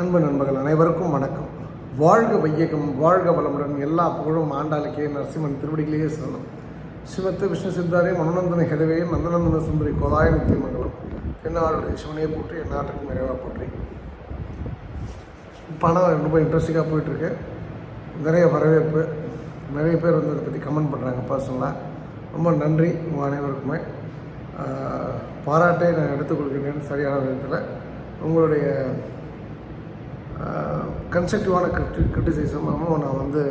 அன்பு நண்பர்கள் அனைவருக்கும் வணக்கம். வாழ்க வையகம், வாழ்க வளமுடன். எல்லா புகழும் ஆண்டாளுக்கே, நரசிம்மன் திருவடிகளையே சொல்லணும். சிவத்து விஷ்ணு சித்தாரே மனோநந்தன ஹெதவே நந்தநந்தன சுந்தரி கோதாய நித்தியமங்கலம். என்னாளுடைய சிவனையை போற்றி எந்நாட்டுக்கும் நிறைவாக போற்றி. பணம் ரொம்ப இன்ட்ரெஸ்டிங்காக போயிட்டுருக்கு. நிறைய வரவேற்பு, நிறைய பேர் வந்து அதை பற்றி கமெண்ட் பண்ணுறாங்க பர்சனலாக. ரொம்ப நன்றி உங்கள் அனைவருக்குமே. பாராட்டை நான் எடுத்துக்கொள்கிறேன் சரியான விதத்தில். உங்களுடைய கன்ஸ்ட்ரக்டிவான கிரிட்டிசிசமும் நான் வந்து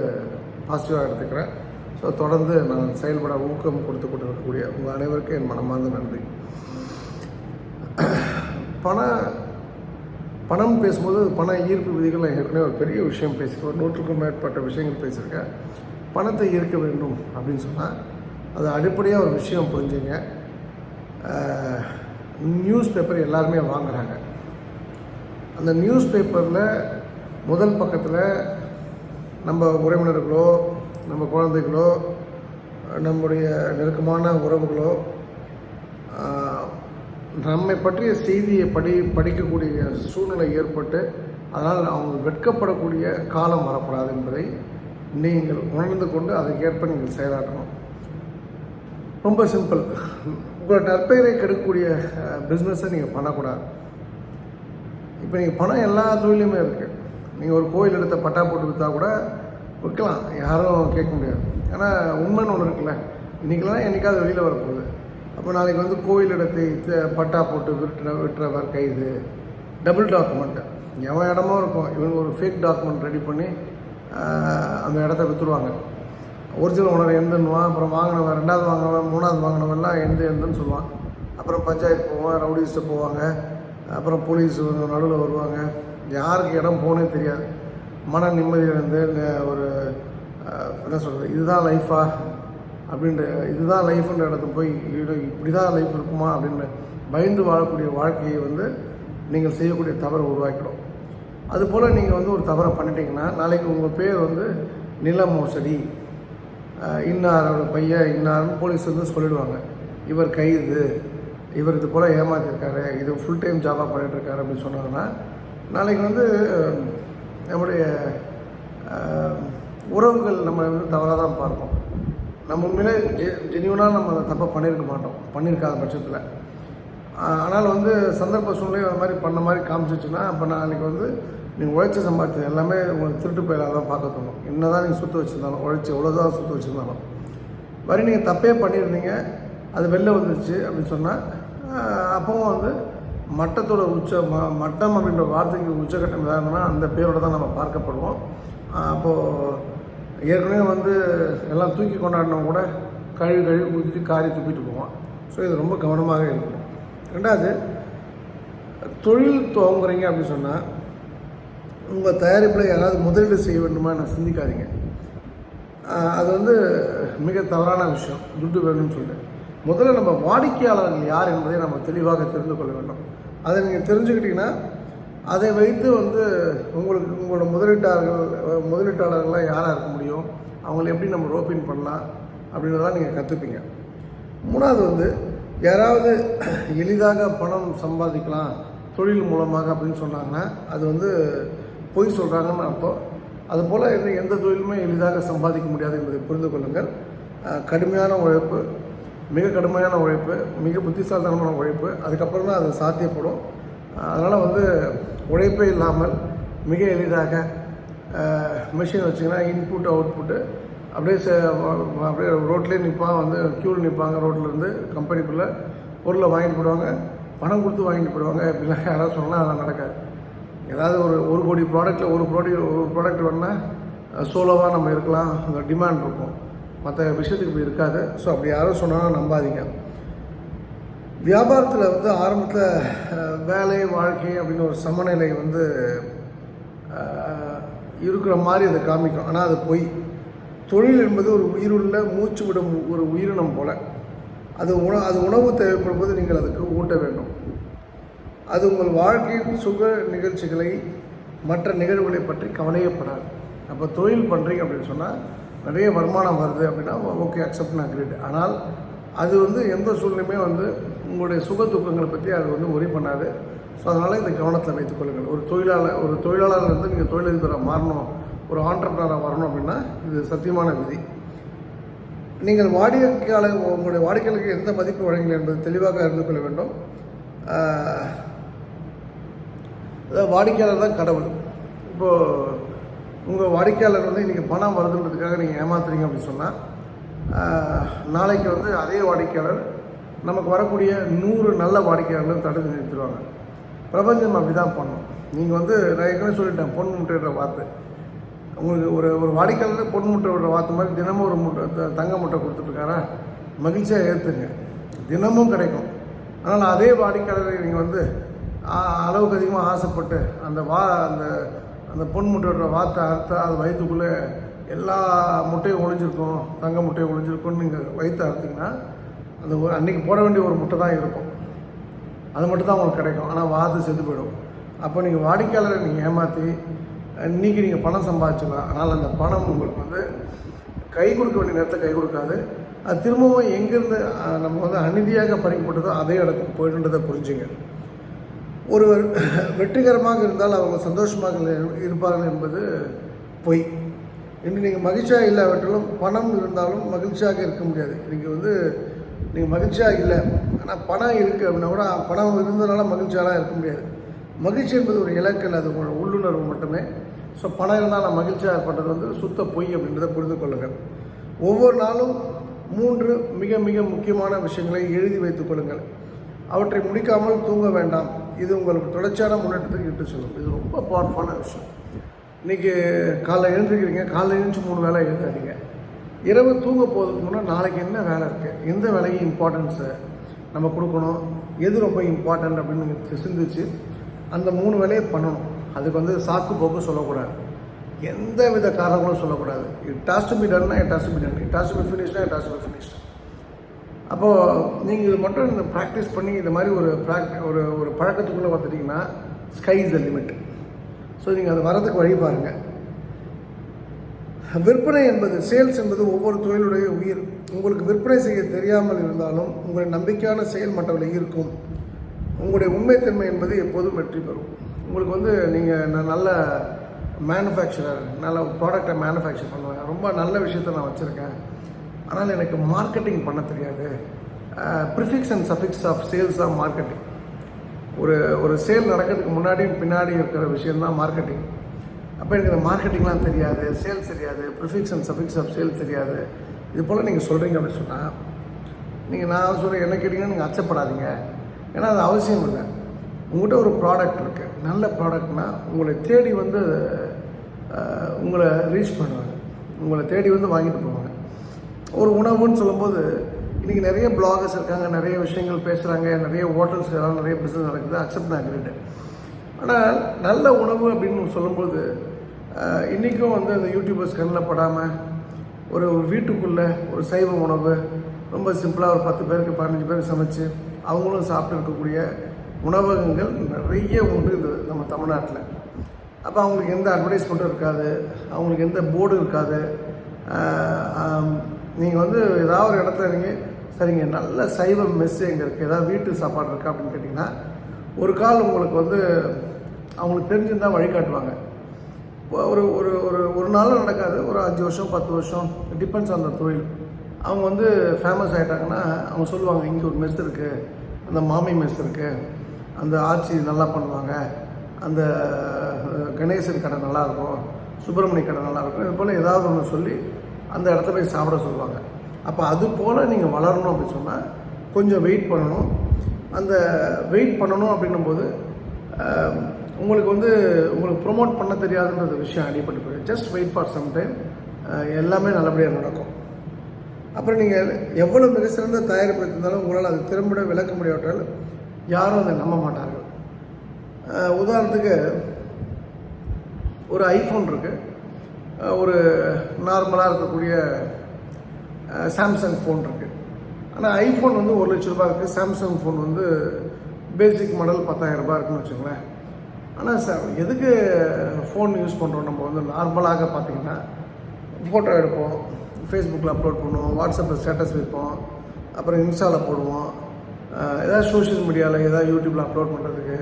பாசிட்டிவாக எடுத்துக்கிறேன். ஸோ தொடர்ந்து நான் செயல்பட ஊக்கம் கொடுத்து கொண்டு இருக்கக்கூடிய உங்கள் அனைவருக்கும் என் மனமார்ந்த நன்றி. பணம் பேசும்போது பண ஈர்ப்பு விதிகள் நான் ஏற்கனவே ஒரு பெரிய விஷயம் பேசியிருக்கேன். 100க்கும் மேற்பட்ட விஷயங்கள் பேசியிருக்கேன். பணத்தை ஈர்க்க வேண்டும் அப்படின்னு சொன்னால் அது அடிப்படையாக ஒரு விஷயம் புரிஞ்சுங்க. நியூஸ் பேப்பர் எல்லாருமே வாங்குகிறாங்க. அந்த நியூஸ் பேப்பரில் முதல் பக்கத்தில் நம்ம உறவினர்களோ, நம்ம குழந்தைகளோ, நம்முடைய நெருக்கமான உறவுகளோ நம்மை பற்றிய செய்தியை படிக்கக்கூடிய சூழ்நிலை ஏற்பட்டு அதனால் அவங்க வெட்கப்படக்கூடிய காலம் வரக்கூடாது என்பதை நீங்கள் உணர்ந்து கொண்டு அதுக்கேற்ப நீங்கள் செயலாற்றணும். ரொம்ப சிம்பிள். உங்களோட நற்பெயரை கெடுக்கக்கூடிய பிஸ்னஸை நீங்கள் பண்ணக்கூடாது. இப்போ நீங்கள் பணம் எல்லா தொழிலையுமே இருக்குது. நீங்கள் ஒரு கோயில் எடுத்த பட்டா போட்டு விற்றா கூட விற்கலாம், யாரும் கேட்க முடியாது. ஆனால் உண்மைன்னு ஒன்று இருக்குல்ல, இன்றைக்கெல்லாம் என்றைக்காவது வெளியில் வரப்போகுது. அப்போ நாளைக்கு வந்து கோயில் இடத்தை பட்டா போட்டு விட்டுறவர் கைது. டபுள் டாக்குமெண்ட்டு எவன் இடமும் இருக்கும். இவங்க ஒரு ஃபேக் டாக்குமெண்ட் ரெடி பண்ணி அந்த இடத்த விற்றுருவாங்க. ஒரிஜினல் ஓனர் எந்தன்னுவான், அப்புறம் வாங்கினவன், ரெண்டாவது வாங்கினவன், மூணாவது வாங்கினவன்லாம் எந்தன்னு சொல்லுவான். அப்புறம் பஞ்சாயத்து போவான், ரவுடிஸ்ட்டு போவாங்க, அப்புறம் போலீஸ் நடுவில் வருவாங்க. யாருக்கு இடம் போனே தெரியாது. மன நிம்மதியில் இருந்து ஒரு என்ன சொல்கிறது, இதுதான் லைஃபா அப்படின்ற, இதுதான் லைஃப்ன்ற இடத்துக்கு போய் இப்படி தான் லைஃப் இருக்குமா அப்படின்னு பயந்து வாழக்கூடிய வாழ்க்கையை வந்து நீங்கள் செய்யக்கூடிய தவறை உருவாக்கிடும். அதுபோல் நீங்கள் வந்து ஒரு தவறை பண்ணிட்டீங்கன்னா நாளைக்கு உங்கள் பேர் வந்து நில மோசடி, இன்னாரோட பையன் இன்னாருன்னு போலீஸ் வந்து சொல்லிடுவாங்க. இவர் கைது, இவர் இது போல் ஏமாற்றிருக்காரு, இது ஃபுல் டைம் ஜாபாக பண்ணிகிட்ருக்காரு அப்படின்னு சொன்னாங்கன்னா நாளைக்கு வந்து நம்முடைய உறவுகள் நம்ம வந்து தவறாக தான் பார்ப்போம். நம்ம உண்மையிலே ஜெனியூனாக நம்ம அதை தப்பாக பண்ணியிருக்க மாட்டோம், பண்ணியிருக்காத பட்சத்தில். ஆனால் வந்து சந்தர்ப்ப சூழ்நிலை அது மாதிரி பண்ண மாதிரி காமிச்சிச்சுன்னா அப்போ நாளைக்கு வந்து நீங்கள் உழைச்சி சம்பாதிச்சது எல்லாமே உங்களுக்கு திருட்டு பயிலாக தான் பார்க்க தோணும். என்ன தான் நீங்கள் சுற்று வச்சுருந்தாலும், உழைச்சி எவ்வளோதான் சுற்று வச்சுருந்தாலும் மாதிரி நீங்கள் தப்பே பண்ணியிருந்தீங்க, அது வெளில வந்துருச்சு அப்படின்னு சொன்னால் அப்போவும் வந்து மட்டத்தோட மட்டம் அப்படின்ற வார்த்தைக்கு உச்சகட்டம் இதாகனா அந்த பேரோட தான் நம்ம பார்க்கப்படுவோம். அப்போது ஏற்கனவே வந்து எல்லாம் தூக்கி கொண்டாடினவங்க கூட கழுவி ஊற்றிட்டு காரி துப்பிட்டு போவான். ஸோ இது ரொம்ப கவனமாக இருக்கணும். ரெண்டாவது, தொழில் துவங்குறீங்க அப்படின்னு சொன்னால் உங்கள் தயாரிப்பில் யாராவது முதலீடு செய்ய வேண்டுமா நான் சிந்திக்காதீங்க. அது வந்து மிக தவறான விஷயம். துட்டு வேணும்னு சொல்லிட்டு முதல்ல நம்ம வாடிக்கையாளர்கள் யார் என்பதை நம்ம தெளிவாக தெரிந்து கொள்ள வேண்டும். அதை நீங்கள் தெரிஞ்சுக்கிட்டிங்கன்னா அதை வைத்து வந்து உங்களோட முதலீட்டாளர்கள்லாம் யாராக இருக்க முடியும், அவங்கள எப்படி நம்ம ரோப்பின் பண்ணலாம் அப்படின்றதெல்லாம் நீங்கள் கற்றுப்பீங்க. மூணாவது வந்து யாராவது எளிதாக பணம் சம்பாதிக்கலாம் தொழில் மூலமாக அப்படின்னு சொன்னாங்கன்னா அது வந்து பொய் சொல்கிறாங்கன்னு அர்த்தம். அதுபோல் எந்த தொழிலுமே எளிதாக சம்பாதிக்க முடியாது என்பதை புரிந்து கொள்ளுங்கள். கடுமையான உழைப்பு, மிக கடுமையான உழைப்பு, மிக புத்திசாலித்தனமான உழைப்பு, அதுக்கப்புறம் தான் அது சாத்தியப்படும். அதனால் வந்து உழைப்பே இல்லாமல் மிக எளிதாக மிஷின் வச்சிங்கன்னா இன்புட் அவுட்புட்டு அப்படியே ரோட்லேயே நிற்பான், வந்து க்யூவில் நிற்பாங்க. ரோட்லேருந்து கம்பெனிக்குள்ளே பொருளை வாங்கிட்டு போயிடுவாங்க, பணம் கொடுத்து வாங்கிட்டு போயிடுவாங்க. இப்படிலாம் யாராவது சொன்னால் அதெல்லாம் நடக்காது. ஏதாவது ஒரு கோடி ப்ராடக்ட்டில் ஒரு ப்ராடக்ட் வேணுன்னா சோலோவாக நம்ம இருக்கலாம், அந்த டிமாண்ட் இருக்கும், மற்ற விஷயத்துக்கு இப்படி இருக்காது. ஸோ அப்படி யாரும் சொன்னாலும் நம்பாதீங்க. வியாபாரத்தில் வந்து ஆரம்பத்தில் வேலை வாழ்க்கை அப்படின்னு ஒரு சமநிலை வந்து இருக்கிற மாதிரி அதை காமிக்கும். ஆனால் அது பொய். தொழில் என்பது ஒரு உயிருள்ள மூச்சு விடும் ஒரு உயிரினம் போல். அது உணவு தேவைப்படும் போது நீங்கள் அதுக்கு ஊட்ட வேண்டும். அது உங்கள் வாழ்க்கையின் சுக நிகழ்ச்சிகளை, மற்ற நிகழ்வுகளை பற்றி கவலையப்படாது. அப்போ தொழில் பண்ணுறீங்க அப்படின்னு சொன்னால் நிறைய வருமானம் வருது அப்படின்னா ஓகே, அக்செப்ட், நான் கிரேட். ஆனால் அது வந்து எந்த சூழ்நிலையுமே வந்து உங்களுடைய சுக துக்கங்களை பற்றி அது வந்து ஒரி பண்ணாது. ஸோ அதனால் இதை கவனத்தில் வைத்துக் கொள்ளுங்கள். ஒரு தொழிலாளர்லேருந்து நீங்கள் தொழிலதிபராக மாறணும், ஒரு ஆண்டர்ப்ரனராக வரணும் அப்படின்னா இது சத்தியமான விதி. நீங்கள் உங்களுடைய வாடிக்கையாளருக்கு எந்த மதிப்பு வழங்கல என்பது தெளிவாக அறிந்து கொள்ள வேண்டும். அதாவது வாடிக்கையாளர் தான் கடவுள். இப்போது உங்கள் வாடிக்கையாளர் வந்து இன்றைக்கி பணம் வருதுன்றதுக்காக நீங்கள் ஏமாத்துறீங்க அப்படின்னு சொன்னால், நாளைக்கு வந்து அதே வாடிக்கையாளர் நமக்கு வரக்கூடிய 100 நல்ல வாடிக்கையாளர்களும் தடுத்து நிறுத்திடுவாங்க. பிரபஞ்சம் அப்படி தான் பண்ணும். நீங்கள் வந்து நான் ஏற்கனவே சொல்லிட்டேன், பொன் முட்டையிடுற வார்த்தை. உங்களுக்கு ஒரு வாடிக்கையாளர் பொன் முட்டை விடுற வார்த்தை மாதிரி தினமும் ஒரு முட்டை தங்க முட்டை கொடுத்துட்ருக்காரா, மகிழ்ச்சியாக ஏற்றுங்க, தினமும் கிடைக்கும். ஆனால் அதே வாடிக்கையாளரை நீங்கள் வந்து அளவுக்கு அதிகமாக ஆசைப்பட்டு அந்த பொன் முட்டை விடுற வார்த்தை அறுத்தா அது வயிற்றுக்குள்ளே எல்லா முட்டையும் ஒழிஞ்சிருக்கும், தங்க முட்டையும் ஒழிஞ்சிருக்கும்னு நீங்கள் வயிற்று அறுத்திங்கன்னா அந்த அன்றைக்கி போட வேண்டிய ஒரு முட்டை தான் இருக்கும், அது மட்டும் தான் உங்களுக்கு கிடைக்கும். ஆனால் வாத்து செத்து போயிடும். அப்போ நீங்கள் வாடிக்கையாளரை நீங்கள் ஏமாற்றி இன்றைக்கி நீங்கள் பணம் சம்பாதிச்சிடலாம். ஆனால் அந்த பணம் உங்களுக்கு வந்து கை கொடுக்க வேண்டிய நேரத்தில் கை கொடுக்காது. அது திரும்பவும் எங்கேருந்து நம்ம வந்து அநீதியாக பறிக்கப்பட்டதோ அதே இடத்துக்கு போயிட்டுன்றதை புரிஞ்சுங்க. ஒருவர் வெற்றிகரமாக இருந்தால் அவங்க சந்தோஷமாக இருப்பார்கள் என்பது பொய். இன்று நீங்கள் மகிழ்ச்சியாக இல்லாவிட்டாலும் பணம் இருந்தாலும் மகிழ்ச்சியாக இருக்க முடியாது. இன்றைக்கி வந்து நீங்கள் மகிழ்ச்சியாக இல்லை, ஆனால் பணம் இருக்குது அப்படின்னா கூட பணம் இருந்ததுனால மகிழ்ச்சியாலாம் இருக்க முடியாது. மகிழ்ச்சி என்பது ஒரு இலக்கல், அது உங்களோட உள்ளுணர்வு மட்டுமே. ஸோ பணம் இருந்தால் நான் மகிழ்ச்சியாக ஏற்பட்டது வந்து சுத்த பொய் அப்படின்றத புரிந்து கொள்ளுங்கள். ஒவ்வொரு நாளும் 3 மிக மிக முக்கியமான விஷயங்களை எழுதி வைத்துக் கொள்ளுங்கள். அவற்றை முடிக்காமல் தூங்க வேண்டாம். இது உங்களுக்கு தொடர்ச்சியான முன்னேற்றத்துக்கு இட்டு செல்லும். இது ரொம்ப பவர்ஃபுல்லான விஷயம். இன்றைக்கி காலைல எழுந்திருக்கிறீங்க, காலைல எழுந்துச்சு 3 வேலை எழுதாதீங்க. இரவு தூங்க போகிறதுக்கு முன்னாடி நாளைக்கு என்ன வேலை இருக்குது, எந்த வேலைக்கு இம்பார்ட்டன்ஸை நம்ம கொடுக்கணும், எது ரொம்ப இம்பார்ட்டன்ட் அப்படின்னு நீங்கள் சிந்திச்சு அந்த 3 வேலையை பண்ணணும். அதுக்கு வந்து சாக்கு போக்கு சொல்லக்கூடாது, எந்த வித காரணங்களும் சொல்லக்கூடாது. இட் ஹாஸ் டு பி டன்னா it has to be done, it has to be ஃபினிஷ்னா it has to be finished. அப்போது நீங்கள் இது மட்டும் இந்த ப்ராக்டிஸ் பண்ணி இந்த மாதிரி ஒரு பழக்கத்துக்குள்ளே வந்துட்டிங்கன்னா sky is the limit. So நீங்கள் அது வரதுக்கு வழி பாருங்கள். விற்பனை என்பது, சேல்ஸ் என்பது ஒவ்வொரு தொழிலுடைய உயிர். உங்களுக்கு விற்பனை செய்ய தெரியாமல் இருந்தாலும் உங்களுடைய நம்பிக்கையான செயல் மற்றவர்களை ஈர்க்கும். உங்களுடைய உண்மைத்தன்மை என்பது எப்போதும் வெற்றி பெறும். உங்களுக்கு வந்து நீங்கள் நல்ல மேனுஃபேக்சரர், நல்ல ப்ராடக்டை மேனுஃபேக்சர் பண்ணுவேன், ரொம்ப நல்ல விஷயத்த நான் வச்சுருக்கேன், ஆனால் எனக்கு மார்க்கெட்டிங் பண்ண தெரியாது. Prefix and suffix of sales of marketing. ஒரு சேல் நடக்கிறதுக்கு முன்னாடியும் பின்னாடி இருக்கிற விஷயந்தான் மார்க்கெட்டிங். அப்போ எனக்கு இந்த மார்க்கெட்டிங்லாம் தெரியாது, சேல்ஸ் தெரியாது, prefix and suffix of sales தெரியாது, இது போல் நீங்கள் சொல்கிறீங்க அப்படின்னு சொன்னால் நான் சொல்கிறேன் என்ன கேட்டிங்கன்னா நீங்கள் அச்சப்படாதீங்க. ஏன்னா அது அவசியம் இல்லை. உங்கள்கிட்ட ஒரு ப்ராடக்ட் இருக்குது, நல்ல ப்ராடக்ட்னா உங்களை தேடி வந்து உங்களை ரீச் பண்ணுவாங்க, உங்களை தேடி வந்து வாங்கிட்டு போவாங்க. ஒரு உணவுன்னு சொல்லும்போது இன்றைக்கி நிறைய பிளாகர்ஸ் இருக்காங்க, நிறைய விஷயங்கள் பேசுகிறாங்க, நிறைய ஹோட்டல்ஸ் எல்லாம் நிறைய பிஸ்னஸ் நடக்குது, அக்செப்ட் நான் கிரேட்டு. ஆனால் நல்ல உணவு அப்படின்னு சொல்லும்போது இன்றைக்கும் வந்து அந்த யூடியூபர்ஸ் கண்ணில் படாமல் ஒரு வீட்டுக்குள்ளே ஒரு சைவ உணவு ரொம்ப சிம்பிளாக ஒரு 10 பேருக்கு 15 பேருக்கு சமைச்சு அவங்களும் சாப்பிட்டு இருக்கக்கூடிய உணவகங்கள் நிறைய உண்டு நம்ம தமிழ்நாட்டில். அப்போ அவங்களுக்கு எந்த அட்வர்டைஸ்மெண்ட்டும் இருக்காது, அவங்களுக்கு எந்த போர்டும் இருக்காது. நீங்கள் வந்து ஏதாவது ஒரு இடத்துல நீங்கள் சரிங்க நல்ல சைவ மெஸ் எங்கே இருக்குது, ஏதாவது வீட்டு சாப்பாடு இருக்கா அப்படின்னு கேட்டிங்கன்னா ஒரு கால் உங்களுக்கு வந்து அவங்களுக்கு தெரிஞ்சிருந்தால் வழிகாட்டுவாங்க. ஒரு ஒரு ஒரு ஒரு நாளும் நடக்காது, ஒரு 5 வருஷம் 10 வருஷம் டிபெண்ட்ஸ் ஆன் த தொழில். அவங்க வந்து ஃபேமஸ் ஆகிட்டாங்கன்னா அவங்க சொல்லுவாங்க இங்கே ஒரு மெஸ் இருக்குது, அந்த மாமி மெஸ் இருக்குது, அந்த ஆச்சி நல்லா பண்ணுவாங்க, அந்த கணேசன் கடை நல்லாயிருக்கும், சுப்பிரமணிய கடை நல்லாயிருக்கும், இது போல் ஏதாவது ஒன்று சொல்லி அந்த இடத்த போய் சாப்பிட சொல்லுவாங்க. அப்போ அது போல் நீங்கள் வளரணும் அப்படின்னு சொன்னால் கொஞ்சம் வெயிட் பண்ணணும். அந்த வெயிட் பண்ணணும் அப்படின்னும்போது உங்களுக்கு ப்ரொமோட் பண்ண தெரியாதுன்ற விஷயம் அடிப்பட்டு போயிடும். Just wait for some time, எல்லாமே நல்லபடியாக நடக்கும். அப்புறம் நீங்கள் எவ்வளோ மிக சிறந்த தயாரிப்பு இருந்தாலும் உங்களால் அது திறம்பட விளக்க முடியாவிட்டால் யாரும் அதை நம்ப மாட்டார்கள். உதாரணத்துக்கு ஒரு ஐஃபோன் இருக்குது, ஒரு நார்மலாக இருக்கக்கூடிய சாம்சங் ஃபோன் இருக்குது. ஆனால் ஐஃபோன் வந்து 1 லட்ச ரூபா இருக்குது, சாம்சங் ஃபோன் வந்து பேசிக் மாடல் 10,000 ரூபா இருக்குன்னு வச்சுங்களேன். ஆனால் எதுக்கு ஃபோன் யூஸ் பண்ணுறோம், நம்ம வந்து நார்மலாக பார்த்திங்கன்னா ஃபோட்டோ எடுப்போம், ஃபேஸ்புக்கில் அப்லோட் பண்ணுவோம், வாட்ஸ்அப்பில் ஸ்டேட்டஸ் வைப்போம், அப்புறம் இன்ஸ்டாவில் போடுவோம், ஏதாவது சோஷியல் மீடியாவில் ஏதாவது யூடியூப்பில் அப்லோட் பண்ணுறதுக்கு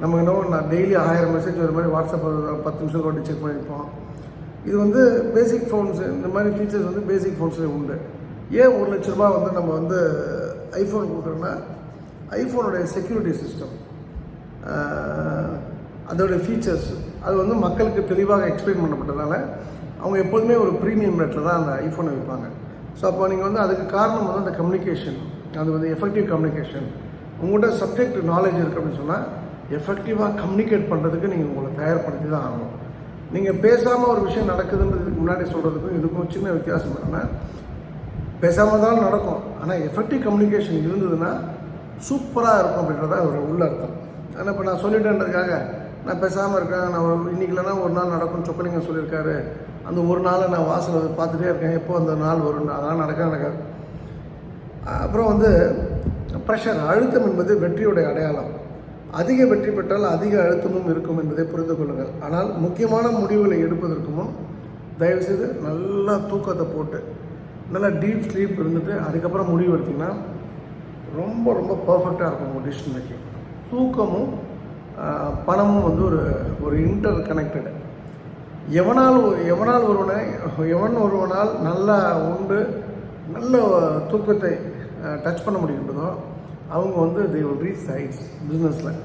நம்ம என்ன நான் டெய்லி 1000 மெசேஜ் வர மாதிரி வாட்ஸ்அப் 10 நிமிஷம் கொண்டு செக் பண்ணியிருப்போம். இது வந்து பேசிக் ஃபோன்ஸு, இந்த மாதிரி ஃபீச்சர்ஸ் வந்து பேசிக் ஃபோன்ஸில் உண்டு. ஏன் ₹1,00,000 வந்து நம்ம வந்து ஐஃபோன் கொடுக்குறோன்னா, ஐஃபோனுடைய செக்யூரிட்டி சிஸ்டம், அதோடைய ஃபீச்சர்ஸ் அது வந்து மக்களுக்கு தெளிவாக எக்ஸ்பிளைன் பண்ணப்பட்டதால் அவங்க எப்போதுமே ஒரு ப்ரீமியம் ரேட்டில் தான் அந்த ஐஃபோனை விற்பாங்க. ஸோ அப்போ நீங்கள் வந்து அதுக்கு காரணம் வந்து அந்த கம்யூனிகேஷன், அது வந்து எஃபெக்டிவ் கம்யூனிகேஷன். உங்கள்கிட்ட சப்ஜெக்ட் நாலேஜ் இருக்குது அப்படின்னு சொன்னால் எஃபெக்டிவாக கம்யூனிகேட் பண்ணுறதுக்கு நீங்கள் உங்களை தயார்படுத்தி தான் ஆகணும். நீங்கள் பேசாமல் ஒரு விஷயம் நடக்குதுன்றதுக்கு முன்னாடி சொல்கிறதுக்கும் இதுக்கும் சின்ன வித்தியாசம் என்னென்னா, பேசாமல் தான் நடக்கும், ஆனால் எஃபெக்டிவ் கம்யூனிகேஷன் இருந்ததுன்னா சூப்பராக இருக்கும் அப்படின்றத ஒரு உள்ள அர்த்தம். ஆனால் இப்போ நான் சொல்லிட்டேன்றதுக்காக நான் பேசாமல் இருக்கேன், நான் இன்றைக்கி இல்லைனா ஒரு நாள் நடக்கும்னு சொக்கலிங்கம் சொல்லியிருக்காரு, அந்த ஒரு நாளை நான் வாசலை பார்த்துட்டே இருக்கேன், எப்போ அந்த நாள் வரும், அதெல்லாம் நடக்காது. அப்புறம் வந்து ப்ரெஷர், அழுத்தம் என்பது வெற்றியுடைய அடையாளம். அதிக வெற்றி பெற்றால் அதிக அழுத்தமும் இருக்கும் என்பதை புரிந்து கொள்ளுங்கள். ஆனால் முக்கியமான முடிவுகளை எடுப்பதற்கு முன் தயவுசெய்து நல்லா தூக்கத்தை போட்டு நல்லா டீப் ஸ்லீப் இருந்துட்டு அதுக்கப்புறம் முடிவு எடுத்திங்கன்னா ரொம்ப ரொம்ப பர்ஃபெக்டாக இருக்கும் உங்கள் டிசிஷன் மேக்கிங். தூக்கமும் பணமும் வந்து ஒரு இன்டர் கனெக்டடு. எவனால் ஒருவனால் நல்லா உண்டு நல்ல தூக்கத்தை டச் பண்ண முடிகின்றதோ அவங்க வந்து they will reach heights பிஸ்னஸில்.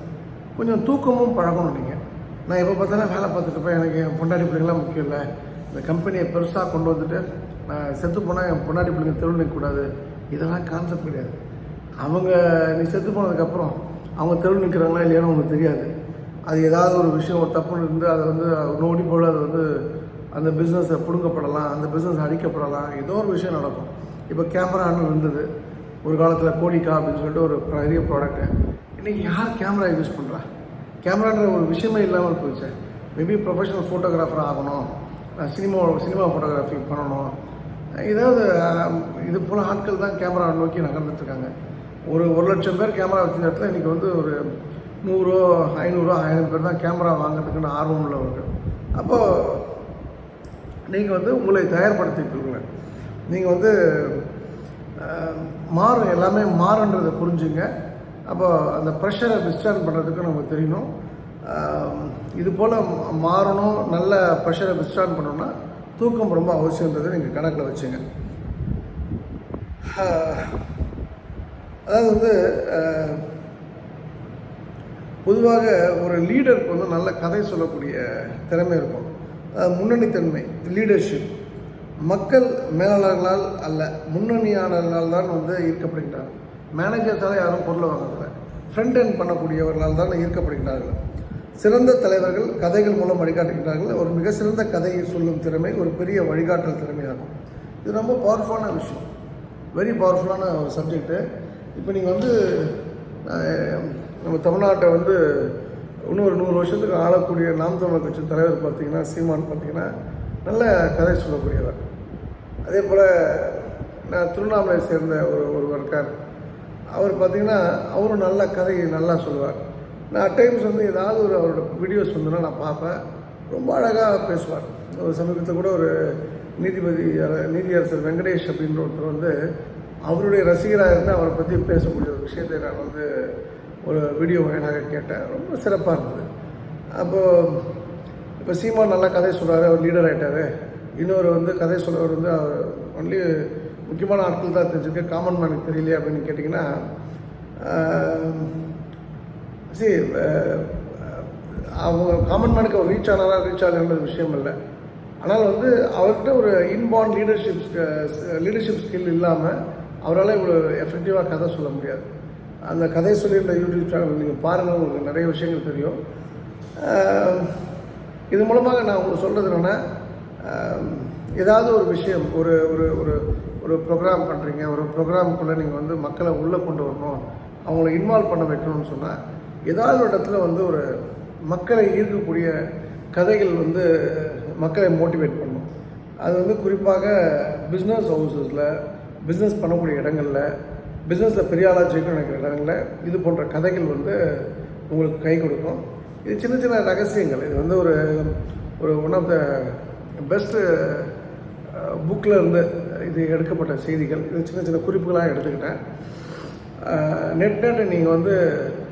கொஞ்சம் தூக்கமும் பழகணும். நீங்கள் நான் எப்போ பார்த்தாலும் வேலை பார்த்துட்டு போய் எனக்கு என் பொண்டாடி பிள்ளைங்களாம் முக்கியம் இல்லை, இந்த கம்பெனியை பெருசாக கொண்டு வந்துட்டு நான் செத்து போனால் என் பொண்டாடி பிள்ளைங்க தெருவில் நிற்கக்கூடாது, இதெல்லாம் கான்செப்ட் கிடையாது. நீ செத்து போனதுக்கப்புறம் அவங்க தெருவில் நிற்கிறாங்களா இல்லையான்னு உங்களுக்கு தெரியாது. அது ஏதாவது ஒரு விஷயம் ஒரு தப்பு இருந்து அதை வந்து நோடி போல் அது வந்து அந்த பிஸ்னஸை பிடுங்கப்படலாம், அந்த பிஸ்னஸ் அடிக்கப்படலாம், ஏதோ ஒரு விஷயம் நடக்கும். இப்போ கேமரான்னு இருந்தது ஒரு காலத்தில், கோடிக்கா அப்படின்னு சொல்லிட்டு ஒரு பெரிய ப்ராடக்ட்டு. இன்றைக்கி யார் கேமரா யூஸ் பண்ணுறா? கேமரான்ற ஒரு விஷயமே இல்லாமல் போயிடுச்சு. மேபி ப்ரொஃபஷனல் ஃபோட்டோகிராஃபர் ஆகணும், சினிமா ஃபோட்டோகிராஃபி பண்ணணும், ஏதாவது இது போல் ஆட்கள் தான் கேமரா நோக்கி நகர்ந்துட்டுருக்காங்க. ஒரு 1,00,000 பேர் கேமரா வச்ச இடத்துல இன்றைக்கி வந்து ஒரு 100, 500, 1000 பேர் தான் கேமரா வாங்கிறதுக்குன்னு ஆர்வம் உள்ளவர்கள். அப்போது நீங்கள் வந்து உங்களை தயார்படுத்திட்டுருங்க. நீங்கள் வந்து மாறும், எல்லாமே மாறுன்றதை புரிஞ்சுங்க. அப்போ அந்த ப்ரெஷரை விஸ்டாண்ட் பண்ணுறதுக்கு நமக்கு தெரியணும். இது போல் மாறணும், நல்ல ப்ரெஷரை விஸ்டாண்ட் பண்ணணும்னா தூக்கம் ரொம்ப அவசியன்றதை நீங்கள் கணக்கில் வச்சுங்க. அதாவது வந்து பொதுவாக ஒரு லீடருக்கு வந்து நல்ல கதை சொல்லக்கூடிய திறமை இருக்கும். முன்னணித்தன்மை, லீடர்ஷிப். மக்கள் மேலாளர்களால் அல்ல, முன்னணியாளர்களால் தான் வந்து ஈர்க்கப்படுகிறார்கள். மேனேஜர்ஸால் யாரும் பொருளை வாங்குறதில்ல, ஃப்ரண்ட் எண்ட் பண்ணக்கூடியவர்களால் தான் ஈர்க்கப்படுகிறார்கள். சிறந்த தலைவர்கள் கதைகள் மூலம் வழிகாட்டுகிறார்கள். ஒரு மிக சிறந்த கதையை சொல்லும் திறமை ஒரு பெரிய வழிகாட்டல் திறமையாகும். இது ரொம்ப பவர்ஃபுல்லான விஷயம், வெரி பவர்ஃபுல்லான ஒரு சப்ஜெக்டு. இப்போ நீங்கள் வந்து நம்ம தமிழ்நாட்டை வந்து இன்னொரு 100 வருஷத்துக்கு ஆளக்கூடிய நாம் தமிழர் கட்சி தலைவர் பார்த்திங்கன்னா சீமான் பார்த்திங்கன்னா நல்ல கதை சொல்லக்கூடியவர். அதே போல் நான் திருவண்ணாமலையை சேர்ந்த ஒருவர் இருக்கார், அவர் பார்த்திங்கன்னா அவரும் நல்ல கதையை நல்லா சொல்லுவார். நான் அட்டைம்ஸ் வந்து ஏதாவது அவரோட வீடியோஸ் வந்துன்னா நான் பார்ப்பேன், ரொம்ப அழகாக பேசுவார். ஒரு சமீபத்தில் கூட ஒரு நீதியரசர் வெங்கடேஷ் அப்படின்ற ஒருத்தர் வந்து அவருடைய ரசிகராக இருந்து அவரை பற்றி பேசக்கூடிய ஒரு விஷயத்தை நான் வந்து ஒரு வீடியோ வாயிலாக கேட்டேன், ரொம்ப சிறப்பாக இருந்தது. அப்போது இப்போ சீமான் நல்லா கதை சொல்கிறாரு, அவர் லீடர் ஆகிட்டார். இன்னொரு வந்து கதை சொல்கிறவர் வந்து அவர் ஒன்லி முக்கியமான ஆட்கள் தான் தெரிஞ்சுருக்கு, காமன் மேனுக்கு தெரியலையே அப்படின்னு கேட்டிங்கன்னா, சரி அவங்க காமன் மேனுக்கு அவர் ரீச் ஆகலைன்றது விஷயம் இல்லை. ஆனால் வந்து அவர்கிட்ட ஒரு இன்பார்ன் லீடர்ஷிப் ஸ்கில் இல்லாமல் அவரால் இவ்வளோ எஃபெக்டிவாக கதை சொல்ல முடியாது. அந்த கதை சொல்லியிருந்த யூடியூப் சேனல் நீங்கள் பாருங்கள், உங்களுக்கு நிறைய விஷயங்கள் தெரியும். இது மூலமாக நான் உங்களுக்கு சொல்கிறது என்னென்னா, ஏதாவது ஒரு விஷயம் ஒரு ஒரு ஒரு ஒரு ப்ரோக்ராம் பண்ணுறீங்க, ஒரு ப்ரோக்ராமுக்குள்ளே நீங்கள் வந்து மக்களை உள்ளே கொண்டு வரணும், அவங்கள இன்வால்வ் பண்ண வைக்கணும்னு சொன்னால் ஏதாவது ஒரு இடத்துல வந்து ஒரு மக்களை ஈர்க்கக்கூடிய கதைகள் வந்து மக்களை மோட்டிவேட் பண்ணணும். அது வந்து குறிப்பாக பிஸ்னஸ் ஹவுசஸில், பிஸ்னஸ் பண்ணக்கூடிய இடங்களில், பிஸ்னஸில் பெரிய ஆளாக ஜெயிக்கணும்னு நினைக்கிற இடங்களில் இது போன்ற கதைகள் வந்து உங்களுக்கு கை கொடுக்கும். இது சின்ன சின்ன ரகசியங்கள். இது வந்து ஒரு ஒன் ஆஃப் த பெஸ்ட்டு புக்கில் இருந்து இது எடுக்கப்பட்ட செய்திகள். இது சின்ன சின்ன குறிப்புகளாக எடுத்துக்கிட்டேன். நெட் நீங்கள் வந்து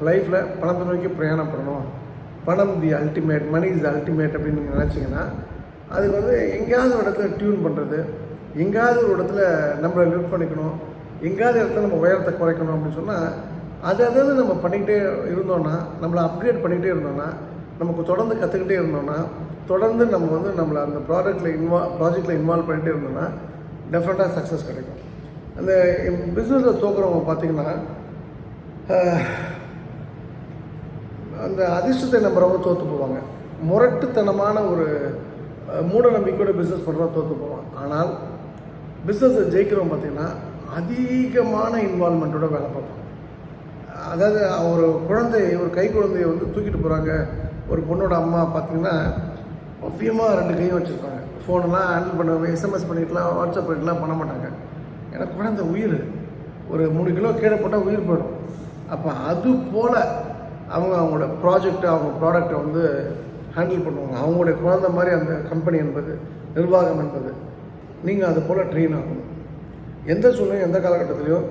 லைஃப்பில் பணத்தை நோக்கி பிரயாணப்படணும், பணம் the ultimate, money is ultimate அப்படின்னு நீங்கள் நினச்சிங்கன்னா அதுக்கு வந்து எங்கேயாவது ஒரு இடத்துல டியூன் பண்ணுறது, எங்கேயாவது ஒரு இடத்துல நம்மளை லிஃப்ட் பண்ணிக்கணும், எங்கேயாவது இடத்துல நம்ம உயரத்தை குறைக்கணும் அப்படின்னு சொன்னால் அதாவது நம்ம பண்ணிக்கிட்டே இருந்தோன்னா, நம்மளை அப்கிரேட் பண்ணிக்கிட்டே இருந்தோன்னா, நமக்கு தொடர்ந்து கற்றுக்கிட்டே இருந்தோன்னா, தொடர்ந்து நம்ம வந்து நம்மளை அந்த ப்ராஜெக்டில் இன்வால்வ் பண்ணிகிட்டே இருந்தோன்னா டெஃபினட்டாக சக்ஸஸ் கிடைக்கும். அந்த பிஸ்னஸில் தோக்குறவங்க பார்த்திங்கன்னா அந்த அதிர்ஷ்டத்தை நம்புறவங்க தோற்று போவாங்க. முரட்டுத்தனமான ஒரு மூட நம்பிக்கையோட பிஸ்னஸ் பண்ணுறவங்க தோற்று போவாங்க. ஆனால் பிஸ்னஸை ஜெயிக்கிறவங்க பார்த்திங்கன்னா அதிகமான இன்வால்மெண்ட்டோட வேலை பார்ப்பாங்க. அதாவது ஒரு கை குழந்தையை வந்து தூக்கிட்டு போகிறாங்க. ஒரு பொண்ணோட அம்மா பார்த்திங்கன்னா ஒவ்வியமாக 2 கையும் வச்சுருப்பாங்க. ஃபோனெல்லாம் ஹேண்டில் பண்ணுவாங்க, எஸ்எம்எஸ் பண்ணிக்கலாம், வாட்ஸ்அப் பண்ணிக்கலாம் பண்ண மாட்டாங்க. ஏன்னா குழந்தை உயிர், ஒரு 3 கிலோ கீழே போட்டால் உயிர் போயிடும். அப்போ அது போல் அவங்களோட அவங்க ப்ராடக்டை வந்து ஹேண்டில் பண்ணுவாங்க. அவங்களுடைய குழந்தை மாதிரி அந்த கம்பெனி என்பது, நிர்வாகம் என்பது. நீங்கள் அது போல் ட்ரெயின் ஆகணும். எந்த சூழ்நிலையும், எந்த காலகட்டத்திலையும்,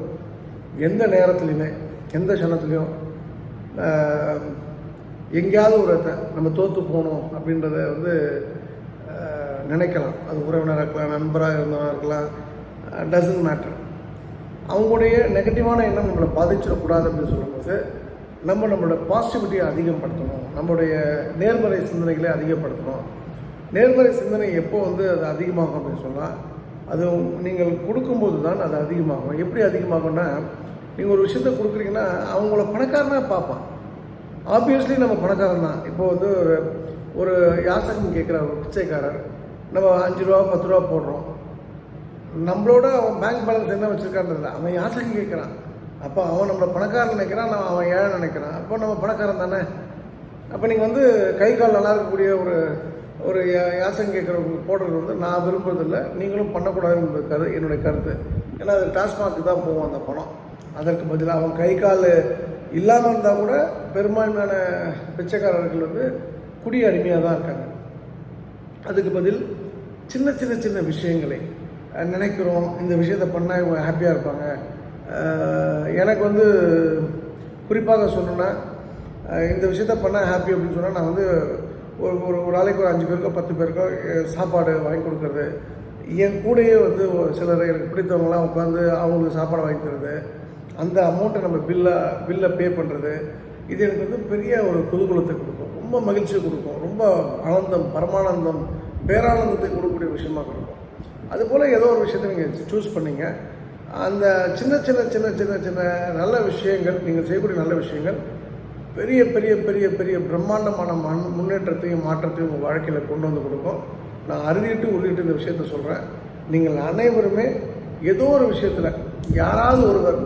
எந்த நேரத்துலையுமே, எந்த க்ஷணத்துலையும் எங்கேயாவது ஒரு நம்ம தோற்று போகணும் அப்படின்றத வந்து நினைக்கலாம். அது உறவினராக இருக்கலாம், நண்பராக இருந்தவராக இருக்கலாம், டசன்ட் மேட்டர். அவங்களுடைய நெகட்டிவான எண்ணம் நம்மளை பாதிச்சிடக்கூடாது அப்படின்னு சொல்லும்போது நம்மளோட பாசிட்டிவிட்டியை அதிகப்படுத்தணும், நம்மளுடைய நேர்மறை சிந்தனைகளை அதிகப்படுத்தணும். நேர்மறை சிந்தனை எப்போ வந்து அது அதிகமாகும் அப்படின்னு சொன்னால், அது நீங்கள் கொடுக்கும்போது தான் அது அதிகமாகும். எப்படி அதிகமாகும்னா, நீங்கள் ஒரு விஷயத்தை கொடுக்குறீங்கன்னா அவங்கள பணக்காரனாக பார்ப்பான். ஆப்வியஸ்லி நம்ம பணக்காரன் தான். இப்போ வந்து ஒரு யாசகம் கேட்குற ஒரு பிச்சைக்காரர், நம்ம 5 ரூபா 10 ரூபா போடுறோம், நம்மளோட அவன் பேங்க் பேலன்ஸ் என்ன வச்சுருக்கான்றதில்ல, அவன் யாசகம் கேட்குறான். அப்போ அவன் நம்மளை பணக்காரன் நினைக்கிறான், அவன் ஏழை நினைக்கிறான். அப்போ நம்ம பணக்காரன் தானே. அப்போ நீங்கள் வந்து கை கால் நல்லா இருக்கக்கூடிய ஒரு யாசகம் கேட்குறவங்களுக்கு போடுறது வந்து நான் விரும்புறதில்லை, நீங்களும் பண்ணக்கூடாதுன்றது என்னுடைய கருத்து. ஏன்னா அது டாஸ்மாக்கு தான் போவோம் அந்த பணம். அதற்கு பதிலாக அவன் கை கால் இல்லாமல் இருந்தால் கூட பெரும்பான்மையான பிச்சைக்காரர்கள் வந்து குடி அடிமையாக தான் இருக்காங்க. அதுக்கு பதில் சின்ன சின்ன சின்ன விஷயங்களை நினைக்கிறோம், இந்த விஷயத்தை பண்ணால் இவங்க ஹாப்பியாக இருப்பாங்க. எனக்கு வந்து குறிப்பாக சொல்லணுன்னா, இந்த விஷயத்த பண்ணால் ஹாப்பி அப்படின்னு சொன்னால் நான் வந்து ஒரு நாளைக்கு ஒரு 5 பேருக்கோ 10 பேருக்கோ சாப்பாடு வாங்கி கொடுக்குறது, என் கூடயே வந்து சிலர் எனக்கு பிடித்தவங்களாம் உட்காந்து அவங்களுக்கு சாப்பாடு வாங்கி தருது, அந்த அமௌண்ட்டை நம்ம பில்லை பே பண்ணுறது, இது எனக்கு வந்து பெரிய ஒரு குதூகலத்தை கொடுக்கும், ரொம்ப மகிழ்ச்சியை கொடுக்கும், ரொம்ப ஆனந்தம், பரமானந்தம், பேரானந்தத்தை கொடுக்கக்கூடிய விஷயமாக கொடுக்கும். அதுபோல் ஏதோ ஒரு விஷயத்தை நீங்கள் சூஸ் பண்ணிங்க, அந்த சின்ன சின்ன சின்ன சின்ன சின்ன நல்ல விஷயங்கள், நீங்கள் செய்யக்கூடிய நல்ல விஷயங்கள் பெரிய பெரிய பெரிய பெரிய பிரம்மாண்டமான முன்னேற்றத்தையும் மாற்றத்தையும் உங்கள் வாழ்க்கையில் கொண்டு வந்து கொடுக்கும். நான் உறுதிட்டு இந்த விஷயத்த சொல்கிறேன். நீங்கள் அனைவருமே ஏதோ ஒரு விஷயத்தில் யாராவது ஒருவர்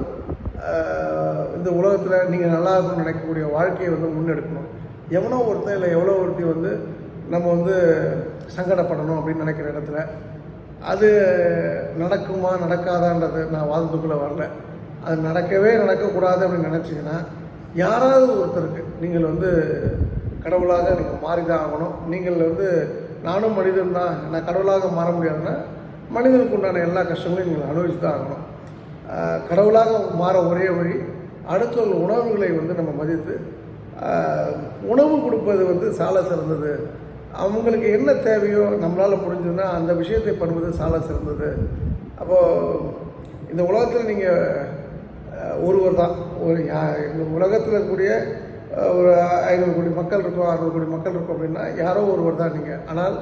இந்த உலகத்தில் நீங்கள் நல்லா இருக்கணும்னு நினைக்கக்கூடிய வாழ்க்கையை வந்து முன்னெடுக்கணும். எவனோ ஒருத்தர் இல்லை எவ்வளோ ஒருத்தி வந்து நம்ம வந்து சங்கடப்படணும் அப்படின்னு நினைக்கிற இடத்துல அது நடக்குமா நடக்காதான்றது நான் வாதத்துக்குள்ளே வரல. அது நடக்கக்கூடாது அப்படின்னு நினச்சிங்கன்னா யாராவது ஒருத்தருக்கு நீங்கள் வந்து கடவுளாக நீங்கள் மாறி தான் ஆகணும். நீங்கள் வந்து நானும் மனிதன் தான், நான் கடவுளாக மாற முடியாதுன்னா மனிதனுக்கு உண்டான எல்லா கஷ்டங்களையும் நீங்கள் அனுபவிச்சு தான் ஆகணும். கடவுளாக மாற ஒரே வழி அடுத்த உணவுகளை வந்து நம்ம மதித்து உணவு கொடுப்பது வந்து சால சிறந்தது. அவங்களுக்கு என்ன தேவையோ நம்மளால் முடிஞ்சதுன்னா அந்த விஷயத்தை பண்ணுவது சால சிறந்தது. அப்போது இந்த உலகத்தில் நீங்கள் ஒருவர் தான், இந்த உலகத்தில் இருக்கக்கூடிய ஒரு 500 கோடி மக்கள் இருக்கோம், 600 கோடி மக்கள் இருக்கோம் அப்படின்னா யாரோ ஒருவர் தான் நீங்கள். ஆனால்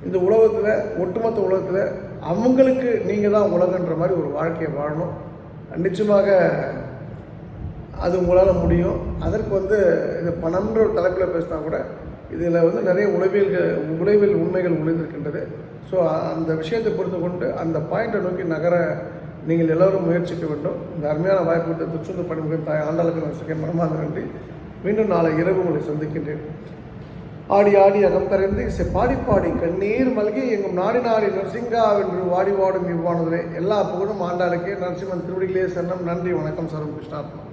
இந்த உலகத்தில், ஒட்டுமொத்த உலகத்தில் அவங்களுக்கு நீங்கள் தான் உலகன்ற மாதிரி ஒரு வாழ்க்கையை வாழணும். நிச்சயமாக அது உங்களால் முடியும். அதற்கு வந்து இது பணம்ன்ற ஒரு தலைப்பில் பேசினா கூட இதில் வந்து நிறைய உளவியல் உண்மைகள் ஒளிந்திருக்கின்றது. ஸோ அந்த விஷயத்தை பொறுத்து கொண்டு அந்த பாயிண்ட்டை நோக்கி நகர நீங்கள் எல்லோரும் முயற்சிக்க வேண்டும். இந்த அருமையான வாய்ப்பு திருச்செந்தூர் பணிமுகம் தாய் ஆண்டாளுக்கு நான் மனமார்ந்த நன்றி. மீண்டும் நாளை இரவு உங்களை சந்திக்கின்றேன். ஆடி ஆடி அகம் கரைந்து பாடி பாடி கண்ணீர் மல்கி எங்கும் நாடி நாடி நரசிங்காவென்று வாடி வாடும் இவ்வானதிலே எல்லா புகழும் ஆண்டாளுக்கே. நரசிம்மன் திருவடிகளே சரணம். நன்றி, வணக்கம். சர்வம் கிருஷ்ணார்ப்பணம்.